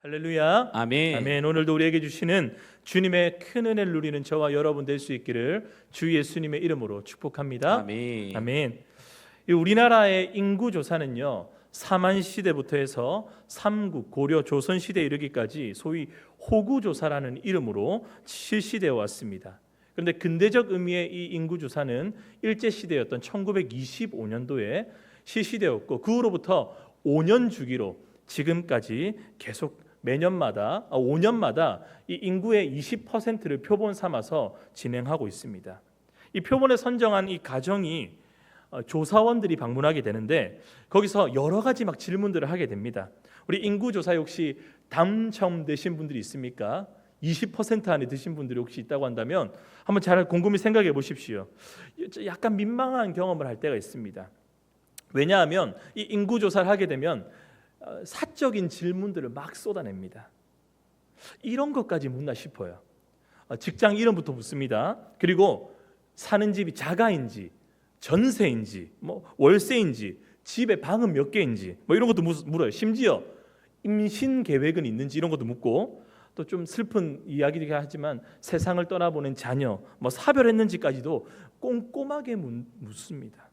할렐루야. 아멘. 아멘. 오늘도 우리에게 주시는 주님의 큰 은혜를 누리는 저와 여러분 될 수 있기를 주 예수님의 이름으로 축복합니다. 아멘. 아멘. 이 우리나라의 인구 조사는요, 사만 시대부터 해서 삼국, 고려, 조선 시대에 이르기까지 소위 호구 조사라는 이름으로 실시되어 왔습니다. 그런데 근대적 의미의 이 인구 조사는 일제 시대였던 1925년도에 실시되었고, 그 후로부터 5년 주기로 지금까지 계속 매년마다 5년마다 이 인구의 20%를 표본 삼아서 진행하고 있습니다. 이 표본에 선정한 이 가정이 조사원들이 방문하게 되는데, 거기서 여러 가지 막 질문들을 하게 됩니다. 우리 인구 조사에 혹시 당첨되신 분들이 있습니까? 20% 안에 드신 분들이 혹시 있다고 한다면 한번 잘 곰곰이 생각해 보십시오. 약간 민망한 경험을 할 때가 있습니다. 왜냐하면 이 인구 조사를 하게 되면 사적인 질문들을 막 쏟아냅니다. 이런 것까지 묻나 싶어요. 직장 이름부터 묻습니다. 그리고 사는 집이 자가인지 전세인지 월세인지 집에 방은 몇 개인지 이런 것도 물어요. 심지어 임신 계획은 있는지 이런 것도 묻고, 또 좀 슬픈 이야기이긴 하지만 세상을 떠나보낸 자녀 사별했는지까지도 꼼꼼하게 묻습니다.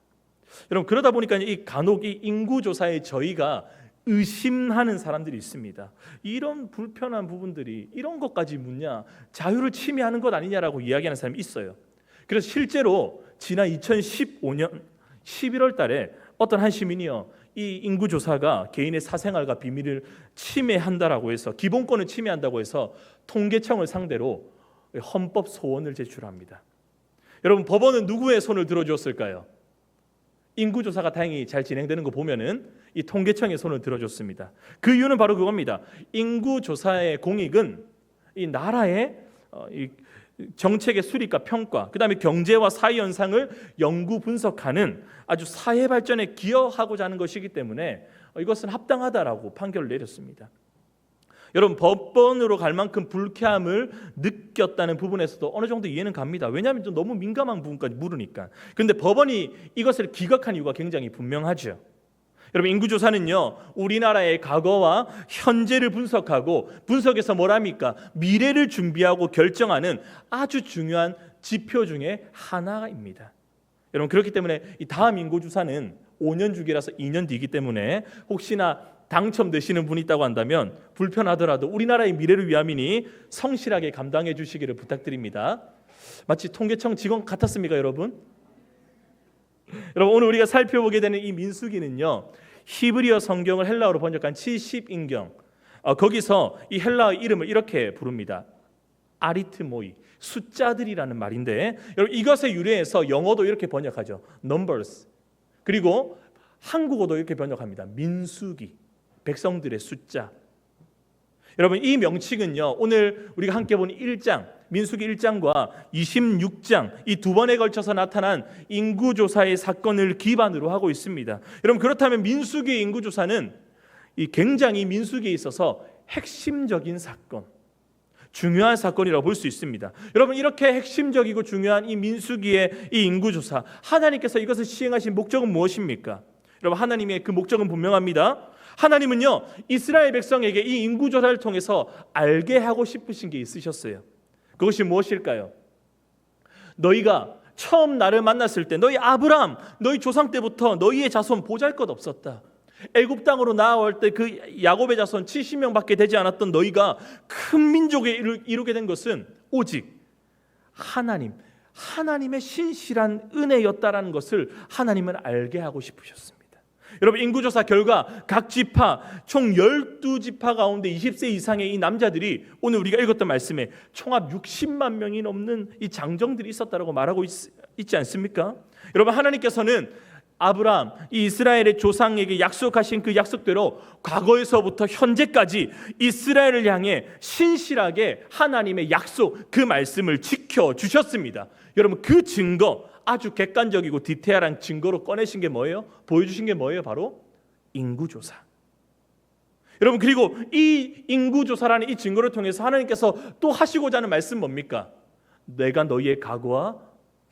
여러분, 그러다 보니까 이 간혹 이 인구 조사에 저희가 의심하는 사람들이 있습니다. 이런 불편한 부분들이 이런 것까지 묻냐, 자유를 침해하는 것 아니냐라고 이야기하는 사람이 있어요. 그래서 실제로 지난 2015년 11월 달에 어떤 한 시민이요, 이 인구조사가 개인의 사생활과 비밀을 침해한다라고 해서, 기본권을 침해한다고 해서 통계청을 상대로 헌법 소원을 제출합니다. 여러분, 법원은 누구의 손을 들어주었을까요? 인구조사가 다행히 잘 진행되는 거 보면은 이 통계청의 손을 들어줬습니다. 그 이유는 바로 그겁니다. 인구조사의 공익은 이 나라의 이 정책의 수립과 평가, 그 다음에 경제와 사회 현상을 연구 분석하는 아주 사회 발전에 기여하고자 하는 것이기 때문에 이것은 합당하다라고 판결을 내렸습니다. 여러분, 법원으로 갈 만큼 불쾌함을 느꼈다는 부분에서도 어느 정도 이해는 갑니다. 왜냐하면 좀 너무 민감한 부분까지 물으니까. 그런데 법원이 이것을 기각한 이유가 굉장히 분명하죠. 여러분, 인구조사는요, 우리나라의 과거와 현재를 분석하고, 분석에서 뭐랍니까? 미래를 준비하고 결정하는 아주 중요한 지표 중에 하나입니다. 여러분, 그렇기 때문에 이 다음 인구조사는 5년 주기라서 2년 뒤이기 때문에 혹시나 당첨되시는 분이 있다고 한다면 불편하더라도 우리나라의 미래를 위함이니 성실하게 감당해 주시기를 부탁드립니다. 마치 통계청 직원 같았습니까, 여러분? 여러분, 오늘 우리가 살펴보게 되는 이 민수기는요, 히브리어 성경을 헬라어로 번역한 70인경, 거기서 이 헬라어 이름을 이렇게 부릅니다. 아리트모이, 숫자들이라는 말인데, 여러분, 이것에 유래해서 영어도 이렇게 번역하죠. numbers. 그리고 한국어도 이렇게 번역합니다. 민수기, 백성들의 숫자. 여러분, 이 명칭은요, 오늘 우리가 함께 본 1장, 민수기 1장과 26장 이 두 번에 걸쳐서 나타난 인구조사의 사건을 기반으로 하고 있습니다. 여러분, 그렇다면 민수기의 인구조사는 이 굉장히 민수기에 있어서 핵심적인 사건, 중요한 사건이라고 볼 수 있습니다. 여러분, 이렇게 핵심적이고 중요한 이 민수기의 이 인구조사, 하나님께서 이것을 시행하신 목적은 무엇입니까? 여러분, 하나님의 그 목적은 분명합니다. 하나님은요, 이스라엘 백성에게 이 인구조사를 통해서 알게 하고 싶으신 게 있으셨어요. 그것이 무엇일까요? 너희가 처음 나를 만났을 때 너희 아브라함, 너희 조상 때부터 너희의 자손 보잘것없었다. 애굽 땅으로 나아올 때 그 야곱의 자손 70명밖에 되지 않았던 너희가 큰 민족에 이루게 된 것은 오직 하나님의 신실한 은혜였다라는 것을 하나님은 알게 하고 싶으셨습니다. 여러분, 인구조사 결과 각 지파 총 12지파 가운데 20세 이상의 이 남자들이 오늘 우리가 읽었던 말씀에 총합 60만 명이 넘는 이 장정들이 있었다라고 말하고 있지 않습니까? 여러분, 하나님께서는 아브라함, 이 이스라엘의 조상에게 약속하신 그 약속대로 과거에서부터 현재까지 이스라엘을 향해 신실하게 하나님의 약속, 그 말씀을 지켜주셨습니다. 여러분, 그 증거, 아주 객관적이고 디테일한 증거로 꺼내신 게 뭐예요? 보여주신 게 뭐예요? 바로 인구조사. 여러분, 그리고 이 인구조사라는 이 증거를 통해서 하나님께서 또 하시고자 하는 말씀 뭡니까? 내가 너희의 과거와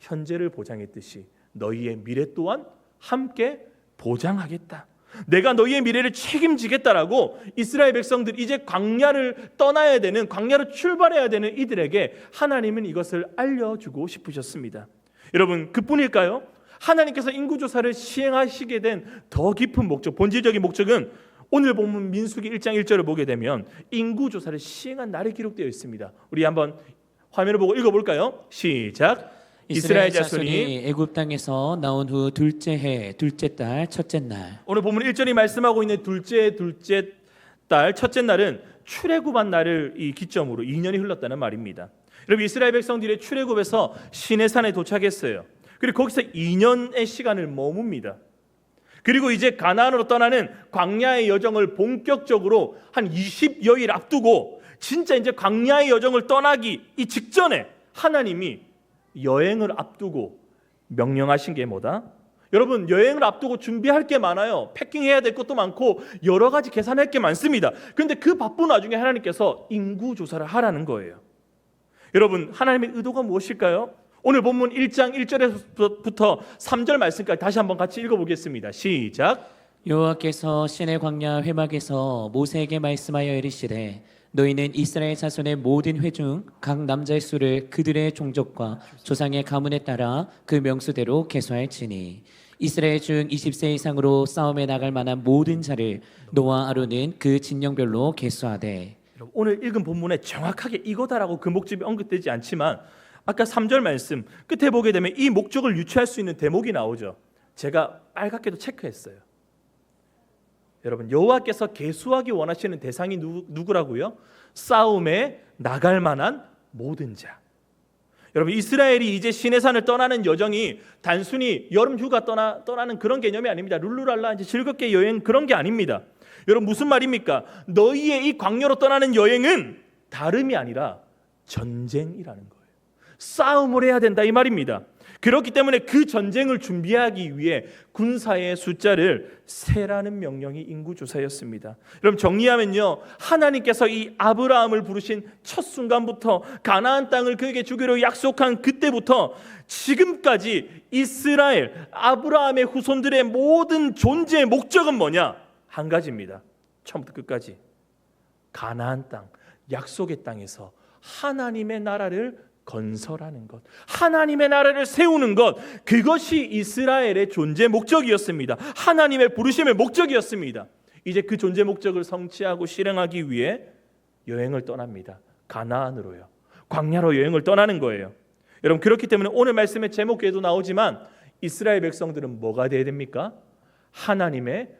현재를 보장했듯이 너희의 미래 또한 함께 보장하겠다. 내가 너희의 미래를 책임지겠다라고 이스라엘 백성들 이제 광야를 떠나야 되는, 광야로 출발해야 되는 이들에게 하나님은 이것을 알려주고 싶으셨습니다. 여러분, 그뿐일까요? 하나님께서 인구조사를 시행하시게 된 더 깊은 목적, 본질적인 목적은 오늘 본문 민수기 1장 1절을 보게 되면 인구조사를 시행한 날이 기록되어 있습니다. 우리 한번 화면을 보고 읽어볼까요? 시작. 이스라엘 자손이 애굽 땅에서 나온 후 둘째 해 둘째 달 첫째 날. 오늘 본문 1절이 말씀하고 있는 둘째 달 첫째 날은 출애굽한 날을 이 기점으로 2년이 흘렀다는 말입니다. 여러분, 이스라엘 백성들이 출애굽에서 시내산에 도착했어요. 그리고 거기서 2년의 시간을 머뭅니다. 그리고 이제 가나안으로 떠나는 광야의 여정을 본격적으로 한 20여일 앞두고 진짜 이제 광야의 여정을 떠나기 이 직전에 하나님이 여행을 앞두고 명령하신 게 뭐다? 여러분, 여행을 앞두고 준비할 게 많아요. 패킹해야 될 것도 많고 여러 가지 계산할 게 많습니다. 그런데 그 바쁜 와중에 하나님께서 인구조사를 하라는 거예요. 여러분, 하나님의 의도가 무엇일까요? 오늘 본문 1장 1절부터 3절 말씀까지 다시 한번 같이 읽어보겠습니다. 시작. 여호와께서 시내 광야 회막에서 모세에게 말씀하여 이르시되 너희는 이스라엘 자손의 모든 회 중 각 남자의 수를 그들의 종족과 조상의 가문에 따라 그 명수대로 계수할지니 이스라엘 중 20세 이상으로 싸움에 나갈 만한 모든 자를 노아 아론은 그 진영별로 계수하되. 오늘 읽은 본문에 정확하게 이거다라고 그 목적이 언급되지 않지만 아까 3절 말씀 끝에 보게 되면 이 목적을 유추할 수 있는 대목이 나오죠. 제가 빨갛게도 체크했어요. 여러분, 여호와께서 계수하기 원하시는 대상이 누구라고요? 싸움에 나갈 만한 모든 자. 여러분, 이스라엘이 이제 시내산을 떠나는 여정이 단순히 여름 휴가 떠나는 그런 개념이 아닙니다. 룰루랄라 이제 즐겁게 여행 그런 게 아닙니다. 여러분, 무슨 말입니까? 너희의 이 광야로 떠나는 여행은 다름이 아니라 전쟁이라는 거예요. 싸움을 해야 된다 이 말입니다. 그렇기 때문에 그 전쟁을 준비하기 위해 군사의 숫자를 세라는 명령이 인구조사였습니다. 여러분, 정리하면요, 하나님께서 이 아브라함을 부르신 첫 순간부터 가나안 땅을 그에게 주기로 약속한 그때부터 지금까지 이스라엘 아브라함의 후손들의 모든 존재의 목적은 뭐냐? 한 가지입니다. 처음부터 끝까지 가나안 땅, 약속의 땅에서 하나님의 나라를 건설하는 것, 하나님의 나라를 세우는 것, 그것이 이스라엘의 존재 목적이었습니다. 하나님의 부르심의 목적이었습니다. 이제 그 존재 목적을 성취하고 실행하기 위해 여행을 떠납니다. 가나안으로요. 광야로 여행을 떠나는 거예요. 여러분, 그렇기 때문에 오늘 말씀의 제목에도 나오지만 이스라엘 백성들은 뭐가 돼야 됩니까? 하나님의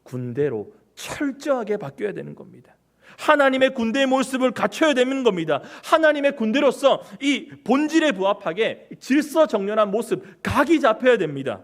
군대로 철저하게 바뀌어야 되는 겁니다. 하나님의 군대의 모습을 갖춰야 되는 겁니다. 하나님의 군대로서 이 본질에 부합하게 질서정연한 모습, 각이 잡혀야 됩니다.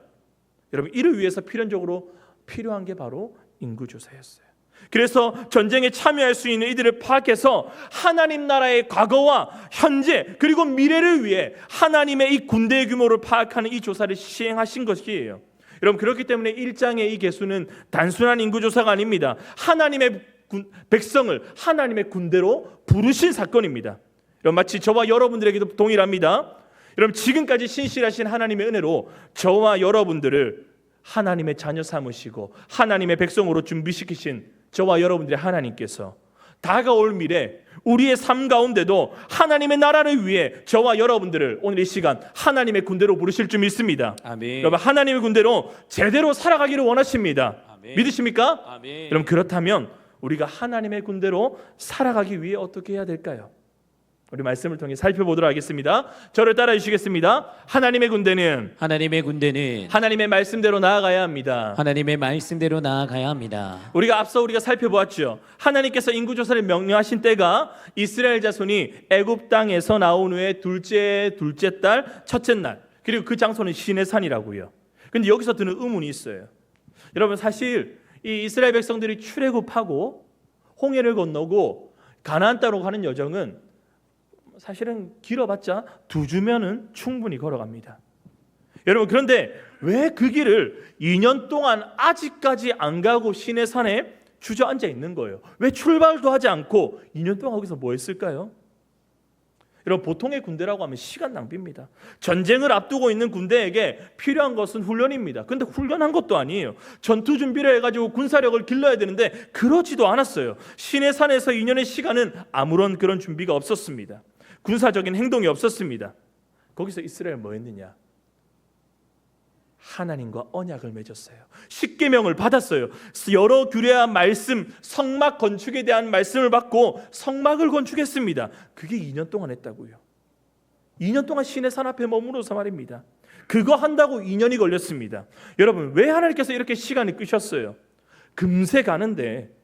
여러분, 이를 위해서 필연적으로 필요한 게 바로 인구조사였어요. 그래서 전쟁에 참여할 수 있는 이들을 파악해서 하나님 나라의 과거와 현재 그리고 미래를 위해 하나님의 이 군대의 규모를 파악하는 이 조사를 시행하신 것이에요. 여러분, 그렇기 때문에 1장의 이 계수는 단순한 인구조사가 아닙니다. 하나님의 백성을 하나님의 군대로 부르신 사건입니다. 여러분, 마치 저와 여러분들에게도 동일합니다. 여러분, 지금까지 신실하신 하나님의 은혜로 저와 여러분들을 하나님의 자녀 삼으시고 하나님의 백성으로 준비시키신 저와 여러분들의 하나님께서 다가올 미래 우리의 삶 가운데도 하나님의 나라를 위해 저와 여러분들을 오늘 이 시간 하나님의 군대로 부르실 줄 믿습니다. 아멘. 여러분, 하나님의 군대로 제대로 살아가기를 원하십니다. 아멘. 믿으십니까? 아멘. 여러분, 그렇다면 우리가 하나님의 군대로 살아가기 위해 어떻게 해야 될까요? 우리 말씀을 통해 살펴보도록 하겠습니다. 저를 따라 주시겠습니다. 하나님의 군대는 하나님의 말씀대로 나아가야 합니다. 하나님의 말씀대로 나아가야 합니다. 우리가 살펴보았죠. 하나님께서 인구조사를 명령하신 때가 이스라엘 자손이 애굽 땅에서 나온 후에 둘째 달 첫째 날, 그리고 그 장소는 시내산이라고요. 그런데 여기서 드는 의문이 있어요. 여러분, 사실 이 이스라엘 백성들이 출애굽하고 홍해를 건너고 가나안 땅으로 가는 여정은 사실은 길어봤자 2주면은 충분히 걸어갑니다. 여러분, 그런데 왜 그 길을 2년 동안 아직까지 안 가고 시내산에 주저앉아 있는 거예요? 왜 출발도 하지 않고 2년 동안 거기서 뭐 했을까요? 여러분, 보통의 군대라고 하면 시간 낭비입니다. 전쟁을 앞두고 있는 군대에게 필요한 것은 훈련입니다. 근데 훈련한 것도 아니에요. 전투 준비를 해가지고 군사력을 길러야 되는데 그러지도 않았어요. 시내산에서 2년의 시간은 아무런 그런 준비가 없었습니다. 군사적인 행동이 없었습니다. 거기서 이스라엘 뭐 했느냐? 하나님과 언약을 맺었어요. 십계명을 받았어요. 여러 규례와 말씀, 성막 건축에 대한 말씀을 받고 성막을 건축했습니다. 그게 2년 동안 했다고요. 2년 동안 시내산 앞에 머무르서 말입니다. 그거 한다고 2년이 걸렸습니다. 여러분, 왜 하나님께서 이렇게 시간을 끄셨어요? 금세 가는데,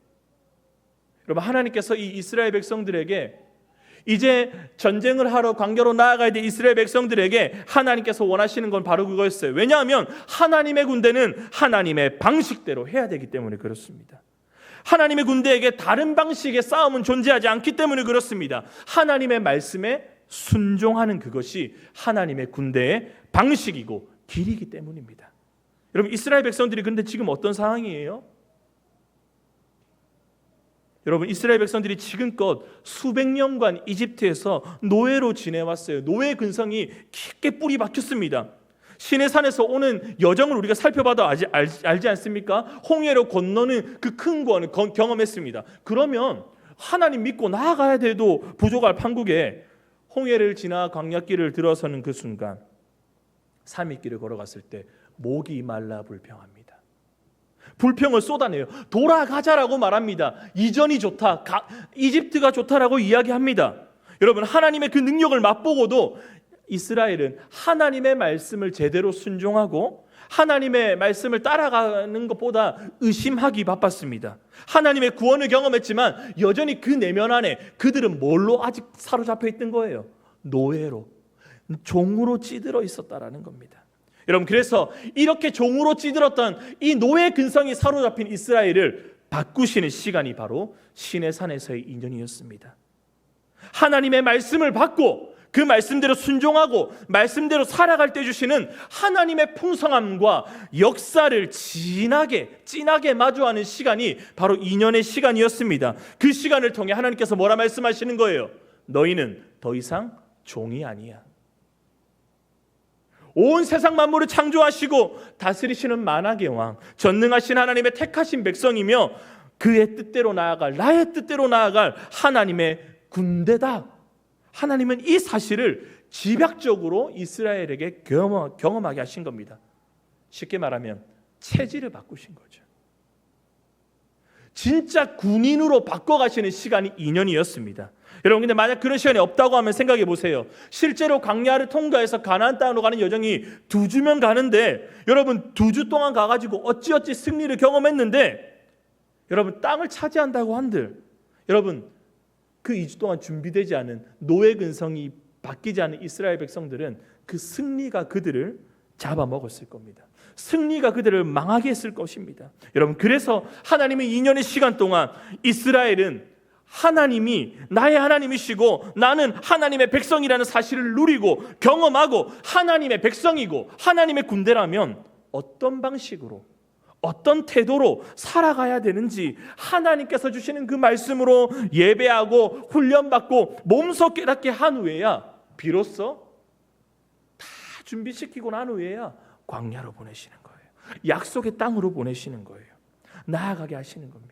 여러분, 하나님께서 이 이스라엘 백성들에게 이제 전쟁을 하러 광야로 나아가야 될 이스라엘 백성들에게 하나님께서 원하시는 건 바로 그거였어요. 왜냐하면 하나님의 군대는 하나님의 방식대로 해야 되기 때문에 그렇습니다. 하나님의 군대에게 다른 방식의 싸움은 존재하지 않기 때문에 그렇습니다. 하나님의 말씀에 순종하는 그것이 하나님의 군대의 방식이고 길이기 때문입니다. 여러분, 이스라엘 백성들이 근데 지금 어떤 상황이에요? 여러분, 이스라엘 백성들이 지금껏 수백 년간 이집트에서 노예로 지내왔어요. 노예 근성이 깊게 뿌리 박혔습니다. 시내산에서 오는 여정을 우리가 살펴봐도 알지 않습니까? 홍해로 건너는 그 큰 구원을 경험했습니다. 그러면 하나님 믿고 나아가야 돼도 부족할 판국에 홍해를 지나 광야길을 들어서는 그 순간 3일 길을 걸어갔을 때 목이 말라 불평합니다. 불평을 쏟아내요. 돌아가자라고 말합니다. 이전이 좋다, 이집트가 좋다라고 이야기합니다. 여러분, 하나님의 그 능력을 맛보고도 이스라엘은 하나님의 말씀을 제대로 순종하고 하나님의 말씀을 따라가는 것보다 의심하기 바빴습니다. 하나님의 구원을 경험했지만 여전히 그 내면 안에 그들은 뭘로 아직 사로잡혀 있던 거예요? 노예로, 종으로 찌들어 있었다라는 겁니다. 여러분, 그래서 이렇게 종으로 찌들었던 이 노예 근성이 사로잡힌 이스라엘을 바꾸시는 시간이 바로 시내산에서의 2년이었습니다. 하나님의 말씀을 받고 그 말씀대로 순종하고 말씀대로 살아갈 때 주시는 하나님의 풍성함과 역사를 진하게 마주하는 시간이 바로 2년의 시간이었습니다. 그 시간을 통해 하나님께서 뭐라 말씀하시는 거예요? 너희는 더 이상 종이 아니야. 온 세상 만물을 창조하시고 다스리시는 만왕의 왕, 전능하신 하나님의 택하신 백성이며 그의 뜻대로 나아갈, 나의 뜻대로 나아갈 하나님의 군대다. 하나님은 이 사실을 집약적으로 이스라엘에게 경험하게 하신 겁니다. 쉽게 말하면 체질을 바꾸신 거죠. 진짜 군인으로 바꿔가시는 시간이 2년이었습니다. 여러분, 근데 만약 그런 시간이 없다고 하면 생각해 보세요. 실제로 광야를 통과해서 가나안 땅으로 가는 여정이 2주면 가는데, 여러분 2주 동안 가가지고 어찌어찌 승리를 경험했는데, 여러분 땅을 차지한다고 한들, 여러분 그 2주 동안 준비되지 않은 노예 근성이 바뀌지 않은 이스라엘 백성들은 그 승리가 그들을 잡아먹었을 겁니다. 승리가 그들을 망하게 했을 것입니다. 여러분, 그래서 하나님의 2년의 시간 동안 이스라엘은 하나님이 나의 하나님이시고 나는 하나님의 백성이라는 사실을 누리고 경험하고 하나님의 백성이고 하나님의 군대라면 어떤 방식으로, 어떤 태도로 살아가야 되는지 하나님께서 주시는 그 말씀으로 예배하고 훈련받고 몸소 깨닫게 한 후에야 비로소 다 준비시키고 난 후에야 광야로 보내시는 거예요. 약속의 땅으로 보내시는 거예요. 나아가게 하시는 겁니다.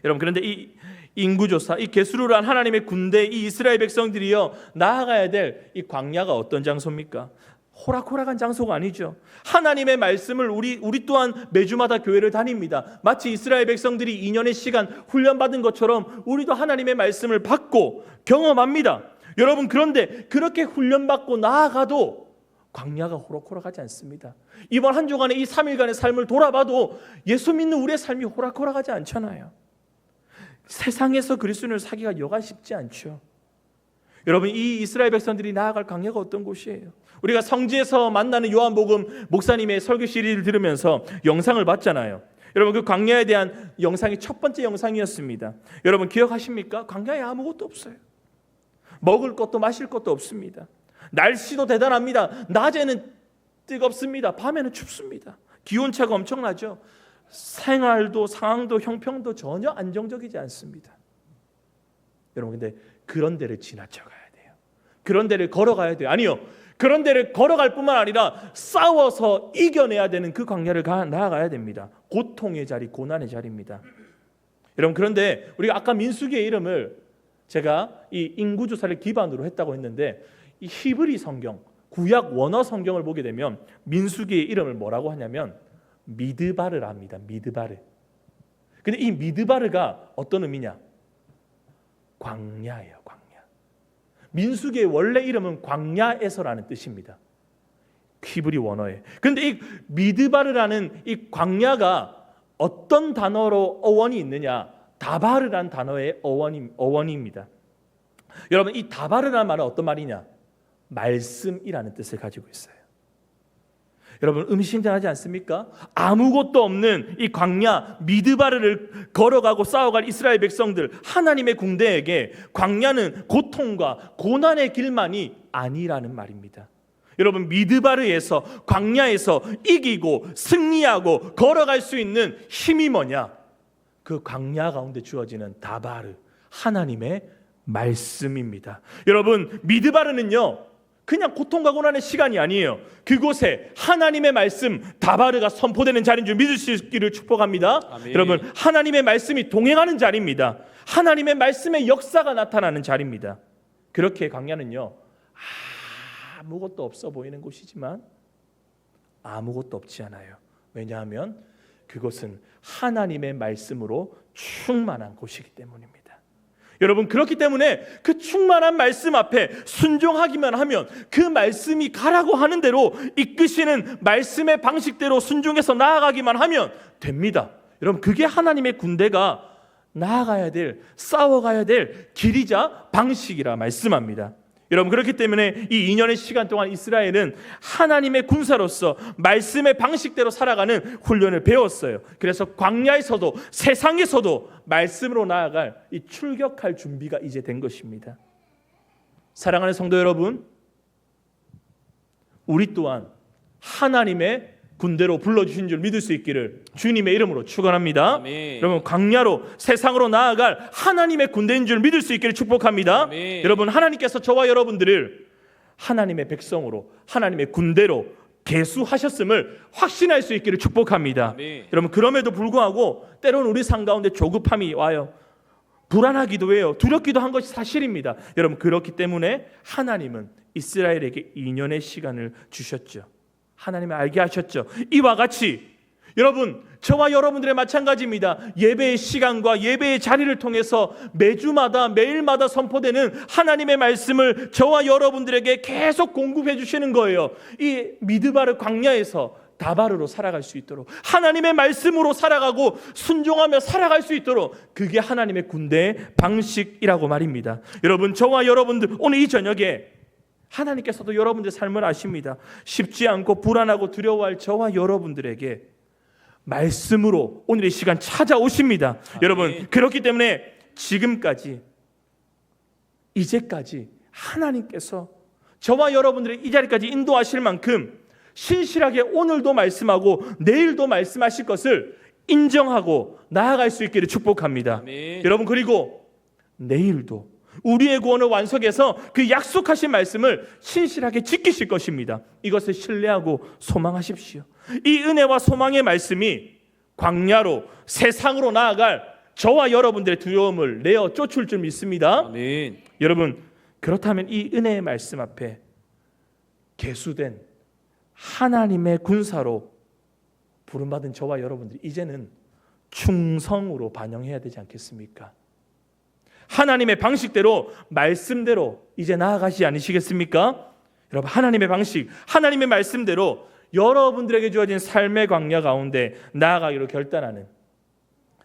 여러분, 그런데 이 인구조사, 이 게스루란 하나님의 군대, 이 이스라엘 백성들이요 나아가야 될 이 광야가 어떤 장소입니까? 호락호락한 장소가 아니죠. 하나님의 말씀을 우리 또한 매주마다 교회를 다닙니다. 마치 이스라엘 백성들이 2년의 시간 훈련받은 것처럼 우리도 하나님의 말씀을 받고 경험합니다. 여러분, 그런데 그렇게 훈련받고 나아가도 광야가 호락호락하지 않습니다. 이번 한 주간의 이 3일간의 삶을 돌아봐도 예수 믿는 우리의 삶이 호락호락하지 않잖아요. 세상에서 그리스도인을 사기가 여간 쉽지 않죠. 여러분, 이 이스라엘 백성들이 나아갈 광야가 어떤 곳이에요? 우리가 성지에서 만나는 요한복음 목사님의 설교 시리즈를 들으면서 영상을 봤잖아요. 여러분, 그 광야에 대한 영상이 첫 번째 영상이었습니다. 여러분 기억하십니까? 광야에 아무것도 없어요. 먹을 것도 마실 것도 없습니다. 날씨도 대단합니다. 낮에는 뜨겁습니다. 밤에는 춥습니다. 기온차가 엄청나죠. 생활도 상황도 형평도 전혀 안정적이지 않습니다. 여러분, 근데 그런 데를 지나쳐 가야 돼요. 그런 데를 걸어가야 돼요. 아니요. 그런 데를 걸어갈 뿐만 아니라 싸워서 이겨내야 되는 그 광야를 나아가야 됩니다. 고통의 자리, 고난의 자리입니다. 여러분, 그런데 우리가 아까 민수기의 이름을 제가 이 인구조사를 기반으로 했다고 했는데, 이 히브리 성경, 구약 원어 성경을 보게 되면 민수기의 이름을 뭐라고 하냐면 미드바르라 합니다. 미드바르. 근데 이 미드바르가 어떤 의미냐? 광야예요. 광야. 민수기의 원래 이름은 광야에서라는 뜻입니다. 히브리 원어에. 그런데 이 미드바르라는 이 광야가 어떤 단어로 어원이 있느냐? 다바르라는 단어의 어원입니다. 여러분, 이 다바르라는 말은 어떤 말이냐? 말씀이라는 뜻을 가지고 있어요. 여러분, 의미심장하지 않습니까? 아무것도 없는 이 광야 미드바르를 걸어가고 싸워갈 이스라엘 백성들, 하나님의 군대에게 광야는 고통과 고난의 길만이 아니라는 말입니다. 여러분, 미드바르에서, 광야에서 이기고 승리하고 걸어갈 수 있는 힘이 뭐냐? 그 광야 가운데 주어지는 다바르, 하나님의 말씀입니다. 여러분, 미드바르는요, 그냥 고통과 고난의 시간이 아니에요. 그곳에 하나님의 말씀, 다바르가 선포되는 자리인 줄 믿을 수 있기를 축복합니다. 아멘. 여러분, 하나님의 말씀이 동행하는 자리입니다. 하나님의 말씀의 역사가 나타나는 자리입니다. 그렇게 광야는요, 아무것도 없어 보이는 곳이지만 아무것도 없지 않아요. 왜냐하면 그곳은 하나님의 말씀으로 충만한 곳이기 때문입니다. 여러분, 그렇기 때문에 그 충만한 말씀 앞에 순종하기만 하면, 그 말씀이 가라고 하는 대로 이끄시는 말씀의 방식대로 순종해서 나아가기만 하면 됩니다. 여러분, 그게 하나님의 군대가 나아가야 될, 싸워가야 될 길이자 방식이라 말씀합니다. 여러분, 그렇기 때문에 이 2년의 시간 동안 이스라엘은 하나님의 군사로서 말씀의 방식대로 살아가는 훈련을 배웠어요. 그래서 광야에서도 세상에서도 말씀으로 나아갈 이 출격할 준비가 이제 된 것입니다. 사랑하는 성도 여러분, 우리 또한 하나님의 군대로 불러주신 줄 믿을 수 있기를 주님의 이름으로 축원합니다. 아멘. 여러분, 광야로 세상으로 나아갈 하나님의 군대인 줄 믿을 수 있기를 축복합니다. 아멘. 여러분, 하나님께서 저와 여러분들을 하나님의 백성으로, 하나님의 군대로 계수하셨음을 확신할 수 있기를 축복합니다. 아멘. 여러분, 그럼에도 불구하고 때로는 우리 삶 가운데 조급함이 와요. 불안하기도 해요. 두렵기도 한 것이 사실입니다. 여러분, 그렇기 때문에 하나님은 이스라엘에게 2년의 시간을 주셨죠. 하나님이 알게 하셨죠. 이와 같이 여러분, 저와 여러분들의 마찬가지입니다. 예배의 시간과 예배의 자리를 통해서 매주마다 매일마다 선포되는 하나님의 말씀을 저와 여러분들에게 계속 공급해 주시는 거예요. 이 미드바르 광야에서 다바르로 살아갈 수 있도록, 하나님의 말씀으로 살아가고 순종하며 살아갈 수 있도록, 그게 하나님의 군대의 방식이라고 말입니다. 여러분, 저와 여러분들 오늘 이 저녁에 하나님께서도 여러분들의 삶을 아십니다. 쉽지 않고 불안하고 두려워할 저와 여러분들에게 말씀으로 오늘 이 시간 찾아오십니다. 아멘. 여러분, 그렇기 때문에 지금까지, 이제까지 하나님께서 저와 여러분들의 이 자리까지 인도하실 만큼 신실하게 오늘도 말씀하고 내일도 말씀하실 것을 인정하고 나아갈 수 있기를 축복합니다. 아멘. 여러분, 그리고 내일도 우리의 구원을 완성해서 그 약속하신 말씀을 신실하게 지키실 것입니다. 이것을 신뢰하고 소망하십시오. 이 은혜와 소망의 말씀이 광야로 세상으로 나아갈 저와 여러분들의 두려움을 내어 쫓을 줄 믿습니다. 아멘. 여러분, 그렇다면 이 은혜의 말씀 앞에 계수된 하나님의 군사로 부름받은 저와 여러분들이 이제는 충성으로 반영해야 되지 않겠습니까? 하나님의 방식대로, 말씀대로 이제 나아가시지 않으시겠습니까? 여러분, 하나님의 방식, 하나님의 말씀대로 여러분들에게 주어진 삶의 광야 가운데 나아가기로 결단하는,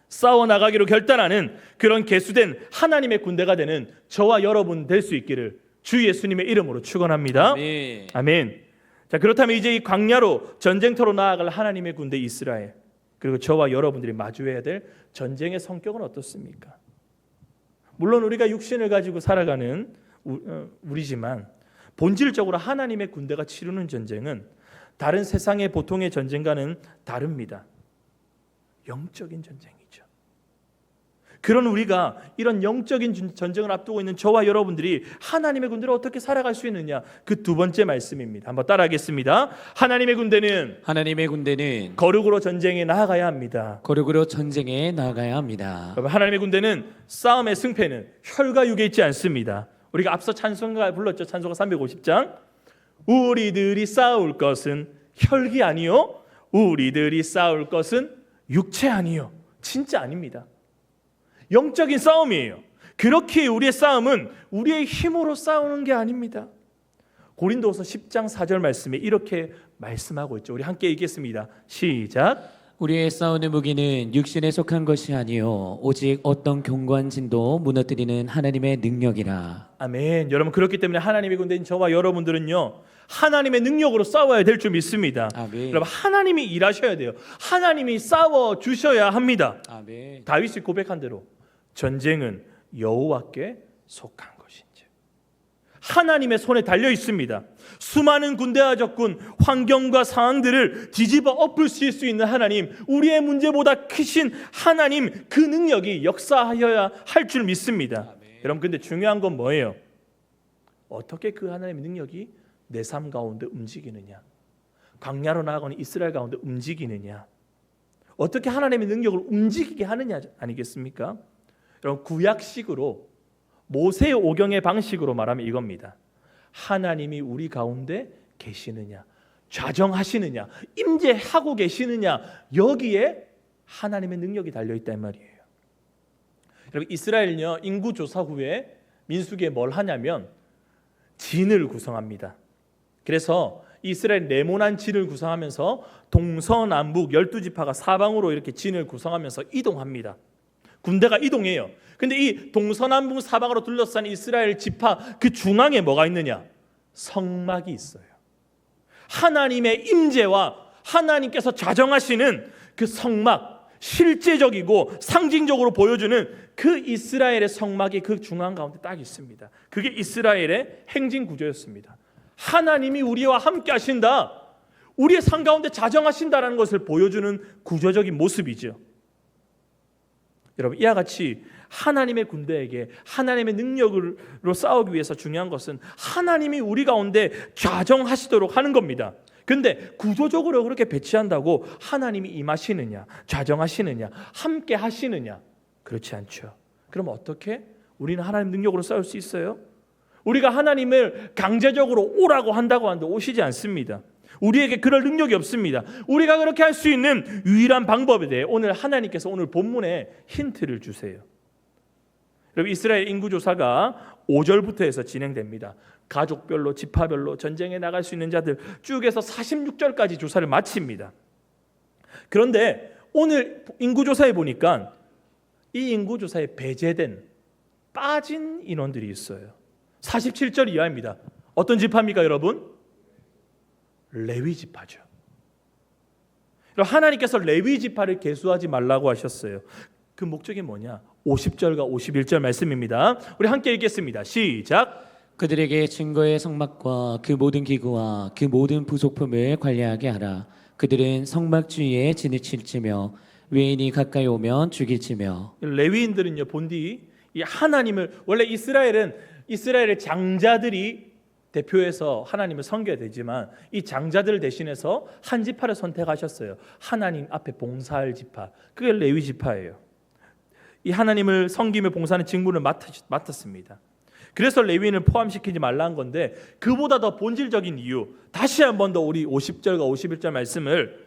싸워 나가기로 결단하는 그런 계수된 하나님의 군대가 되는 저와 여러분 될 수 있기를 주 예수님의 이름으로 축원합니다. 아멘. 아멘. 자, 그렇다면 이제 이 광야로 전쟁터로 나아갈 하나님의 군대 이스라엘, 그리고 저와 여러분들이 마주해야 될 전쟁의 성격은 어떻습니까? 물론 우리가 육신을 가지고 살아가는 우리지만 본질적으로 하나님의 군대가 치르는 전쟁은 다른 세상의 보통의 전쟁과는 다릅니다. 영적인 전쟁이죠. 그런 우리가 이런 영적인 전쟁을 앞두고 있는 저와 여러분들이 하나님의 군대로 어떻게 살아갈 수 있느냐, 그 두 번째 말씀입니다. 한번 따라하겠습니다. 하나님의 군대는 거룩으로 전쟁에 나아가야 합니다. 거룩으로 전쟁에 나아가야 합니다. 여러분, 하나님의 군대는 싸움의 승패는 혈과 육에 있지 않습니다. 우리가 앞서 찬송가 불렀죠. 찬송가 350장. 우리들이 싸울 것은 혈기 아니요, 우리들이 싸울 것은 육체 아니요. 진짜 아닙니다. 영적인 싸움이에요. 그렇게 우리의 싸움은 우리의 힘으로 싸우는 게 아닙니다. 고린도후서 10장 4절 말씀에 이렇게 말씀하고 있죠. 우리 함께 읽겠습니다. 시작. 우리의 싸우는 무기는 육신에 속한 것이 아니요 오직 어떤 견고한 진도 무너뜨리는 하나님의 능력이라. 아멘. 여러분, 그렇기 때문에 하나님의 군대인 저와 여러분들은요, 하나님의 능력으로 싸워야 될 줄 믿습니다. 아멘. 여러분, 하나님이 일하셔야 돼요. 하나님이 싸워 주셔야 합니다. 아멘. 다윗이 고백한 대로 전쟁은 여호와께 속한 것인지 하나님의 손에 달려 있습니다. 수많은 군대와 적군, 환경과 상황들을 뒤집어 엎으실 수 있는 하나님, 우리의 문제보다 크신 하나님, 그 능력이 역사하여야 할 줄 믿습니다. 여러분, 근데 중요한 건 뭐예요? 어떻게 그 하나님의 능력이 내 삶 가운데 움직이느냐, 광야로 나아가는 이스라엘 가운데 움직이느냐, 어떻게 하나님의 능력을 움직이게 하느냐 아니겠습니까? 여러분, 구약식으로 모세의 오경의 방식으로 말하면 이겁니다. 하나님이 우리 가운데 계시느냐, 좌정하시느냐, 임재하고 계시느냐, 여기에 하나님의 능력이 달려있단 말이에요. 여러분, 이스라엘은요, 인구 조사 후에 민수기에 뭘 하냐면 진을 구성합니다. 그래서 이스라엘 네모난 진을 구성하면서 동서남북 12지파가 사방으로 이렇게 진을 구성하면서 이동합니다. 군대가 이동해요. 근데 이 동서남북 사방으로 둘러싼 이스라엘 지파 그 중앙에 뭐가 있느냐? 성막이 있어요. 하나님의 임재와 하나님께서 좌정하시는 그 성막, 실제적이고 상징적으로 보여주는 그 이스라엘의 성막이 그 중앙 가운데 딱 있습니다. 그게 이스라엘의 행진 구조였습니다. 하나님이 우리와 함께 하신다, 우리의 삶 가운데 좌정하신다라는 것을 보여주는 구조적인 모습이죠. 여러분, 이와 같이 하나님의 군대에게 하나님의 능력으로 싸우기 위해서 중요한 것은 하나님이 우리 가운데 좌정하시도록 하는 겁니다. 근데 구조적으로 그렇게 배치한다고 하나님이 임하시느냐, 좌정하시느냐, 함께 하시느냐? 그렇지 않죠. 그럼 어떻게 우리는 하나님 능력으로 싸울 수 있어요? 우리가 하나님을 강제적으로 오라고 한다고 하는데 오시지 않습니다. 우리에게 그럴 능력이 없습니다. 우리가 그렇게 할 수 있는 유일한 방법에 대해 오늘 하나님께서 오늘 본문에 힌트를 주세요. 여러분, 이스라엘 인구조사가 5절부터 해서 진행됩니다. 가족별로, 지파별로 전쟁에 나갈 수 있는 자들 쭉 해서 46절까지 조사를 마칩니다. 그런데 오늘 인구조사에 보니까 이 인구조사에 배제된, 빠진 인원들이 있어요. 47절 이하입니다. 어떤 지파입니까, 여러분? 레위 지파죠. 하나님께서 레위 지파를 계수하지 말라고 하셨어요. 그 목적이 뭐냐? 50절과 51절 말씀입니다. 우리 함께 읽겠습니다. 시작. 그들에게 증거의 성막과 그 모든 기구와 그 모든 부속품을 관리하게 하라. 그들은 성막 주위에 진을 칠지며 외인이 가까이 오면 죽일지며. 레위인들은요, 본디 이 하나님을, 원래 이스라엘의 장자들이 대표해서 하나님을 섬겨야 되지만 이 장자들을 대신해서 한 지파를 선택하셨어요. 하나님 앞에 봉사할 지파, 그게 레위 지파예요. 이 하나님을 섬기며 봉사하는 직무를 맡았습니다. 그래서 레위인을 포함시키지 말라는 건데, 그보다 더 본질적인 이유, 다시 한 번 더 우리 50절과 51절 말씀을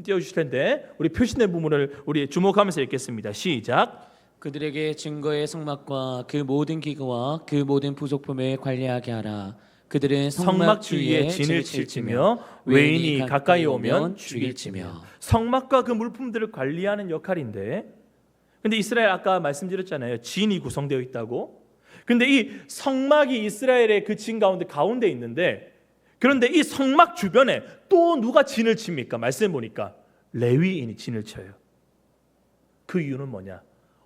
띄워주실 텐데 우리 표시된 부분을 우리 주목하면서 읽겠습니다. 시작. 그들에게 증거의 성막과 그 모든 기구와 그 모든 부속품을 관리하게 하라. 그들은 성막 주위에 진을 칠지며 외인이 가까이 오면 죽일지며. 성막과 그 물품들을 관리하는 역할인데, 근데 이스라엘 아까 말씀드렸잖아요. 진이 구성되어 있다고. 근데 이 성막이 이스라엘의 그 진 가운데 있는데, 그런데 이 성막 주변에 또 누가 진을 칩니까? 말씀 보니까 레위인이 진을 쳐요. 그 이유는 뭐냐?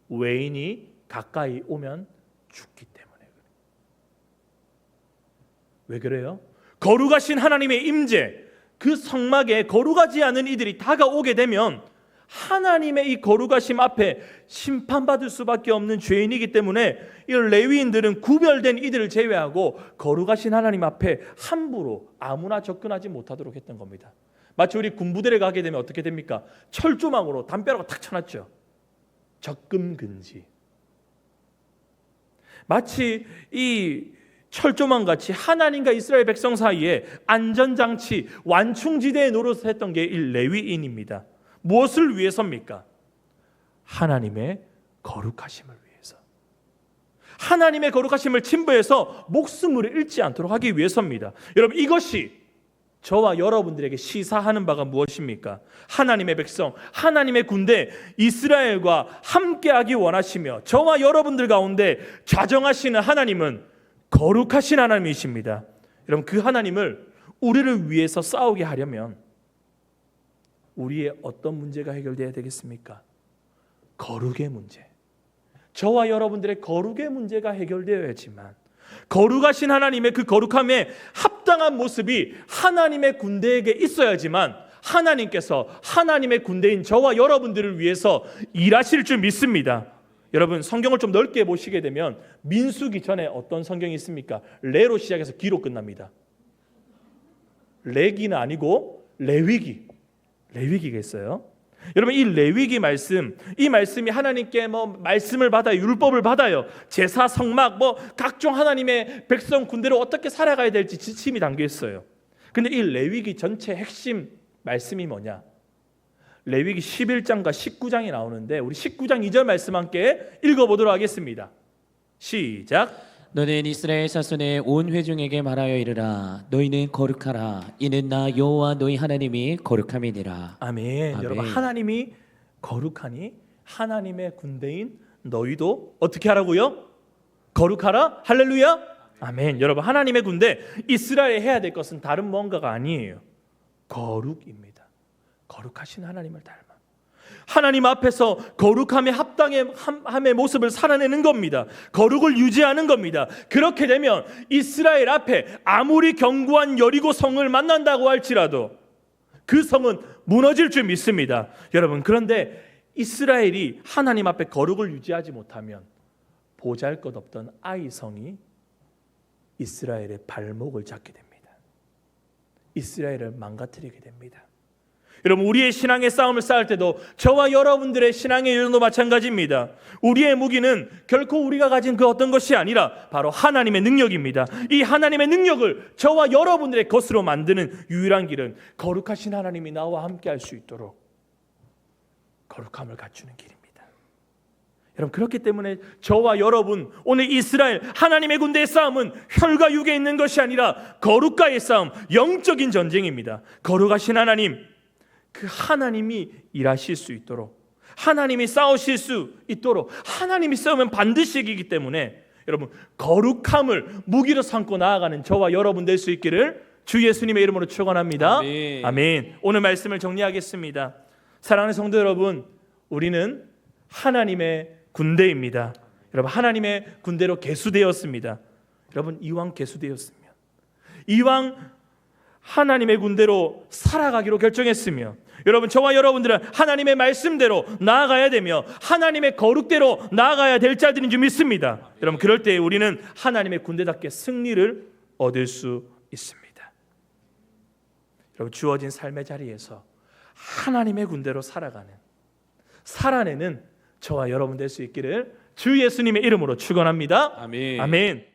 외인이 가까이 오면 죽기 때문에. 왜 그래요? 거룩하신 하나님의 임재, 그 성막에 거룩하지 않은 이들이 다가오게 되면 하나님의 이 거룩하심 앞에 심판받을 수밖에 없는 죄인이기 때문에 이 레위인들은 구별된 이들을 제외하고 거룩하신 하나님 앞에 함부로 아무나 접근하지 못하도록 했던 겁니다. 마치 우리 군부대를 가게 되면 어떻게 됩니까? 철조망으로 담벼락을 탁 쳐놨죠. 접근 금지. 마치 이 철조망 같이 하나님과 이스라엘 백성 사이에 안전장치, 완충지대의 노릇을 했던 게 이 레위인입니다. 무엇을 위해서입니까? 하나님의 거룩하심을 위해서. 하나님의 거룩하심을 침범해서 목숨을 잃지 않도록 하기 위해서입니다. 여러분, 이것이 저와 여러분들에게 시사하는 바가 무엇입니까? 하나님의 백성, 하나님의 군대 이스라엘과 함께하기 원하시며 저와 여러분들 가운데 좌정하시는 하나님은 거룩하신 하나님이십니다. 여러분, 그 하나님을 우리를 위해서 싸우게 하려면 우리의 어떤 문제가 해결돼야 되겠습니까? 거룩의 문제. 저와 여러분들의 거룩의 문제가 해결되어야지만 거룩하신 하나님의 그 거룩함에 합당한 모습이 하나님의 군대에게 있어야지만 하나님께서 하나님의 군대인 저와 여러분들을 위해서 일하실 줄 믿습니다. 여러분, 성경을 좀 넓게 보시게 되면 민수기 전에 어떤 성경이 있습니까? 레로 시작해서 기로 끝납니다. 레기는 아니고 레위기가 있어요. 여러분, 이 레위기 말씀, 이 말씀이 하나님께 말씀을 받아요, 율법을 받아요, 제사, 성막, 각종 하나님의 백성 군대로 어떻게 살아가야 될지 지침이 담겨 있어요. 근데 이 레위기 전체 핵심 말씀이 뭐냐? 레위기 11장과 19장이 나오는데 우리 19장 2절 말씀 함께 읽어보도록 하겠습니다. 시작. 너는 이스라엘 자손의 온 회중에게 말하여 이르라. 너희는 거룩하라. 이는 나 여호와 너희 하나님이 거룩함이니라. 아멘. 아멘. 여러분, 하나님이 거룩하니 하나님의 군대인 너희도 어떻게 하라고요? 거룩하라. 할렐루야. 아멘. 여러분, 하나님의 군대 이스라엘에 해야 될 것은 다른 뭔가가 아니에요. 거룩입니다. 거룩하신 하나님을 닮아 하나님 앞에서 거룩함의 합당함의 모습을 살아내는 겁니다. 거룩을 유지하는 겁니다. 그렇게 되면 이스라엘 앞에 아무리 견고한 여리고 성을 만난다고 할지라도 그 성은 무너질 줄 믿습니다. 여러분, 그런데 이스라엘이 하나님 앞에 거룩을 유지하지 못하면 보잘것없던 아이 성이 이스라엘의 발목을 잡게 됩니다. 이스라엘을 망가뜨리게 됩니다. 여러분, 우리의 신앙의 싸움을 싸울 때도 저와 여러분들의 신앙의 여정도 마찬가지입니다. 우리의 무기는 결코 우리가 가진 그 어떤 것이 아니라 바로 하나님의 능력입니다. 이 하나님의 능력을 저와 여러분들의 것으로 만드는 유일한 길은 거룩하신 하나님이 나와 함께 할 수 있도록 거룩함을 갖추는 길입니다. 여러분, 그렇기 때문에 저와 여러분, 오늘 이스라엘 하나님의 군대의 싸움은 혈과 육에 있는 것이 아니라 거룩과의 싸움, 영적인 전쟁입니다. 거룩하신 하나님, 그 하나님이 일하실 수 있도록, 하나님이 싸우실 수 있도록, 하나님이 싸우면 반드시 이기기 때문에 여러분, 거룩함을 무기로 삼고 나아가는 저와 여러분 될 수 있기를 주 예수님의 이름으로 축원합니다. 아멘. 아멘. 오늘 말씀을 정리하겠습니다. 사랑하는 성도 여러분, 우리는 하나님의 군대입니다. 여러분, 하나님의 군대로 계수되었습니다. 여러분, 이왕 계수되었으면, 이왕 하나님의 군대로 살아가기로 결정했으며, 여러분, 저와 여러분들은 하나님의 말씀대로 나아가야 되며 하나님의 거룩대로 나아가야 될 자들인 줄 믿습니다. 여러분, 그럴 때 우리는 하나님의 군대답게 승리를 얻을 수 있습니다. 여러분, 주어진 삶의 자리에서 하나님의 군대로 살아내는 저와 여러분 될 수 있기를 주 예수님의 이름으로 축원합니다. 아멘. 아멘.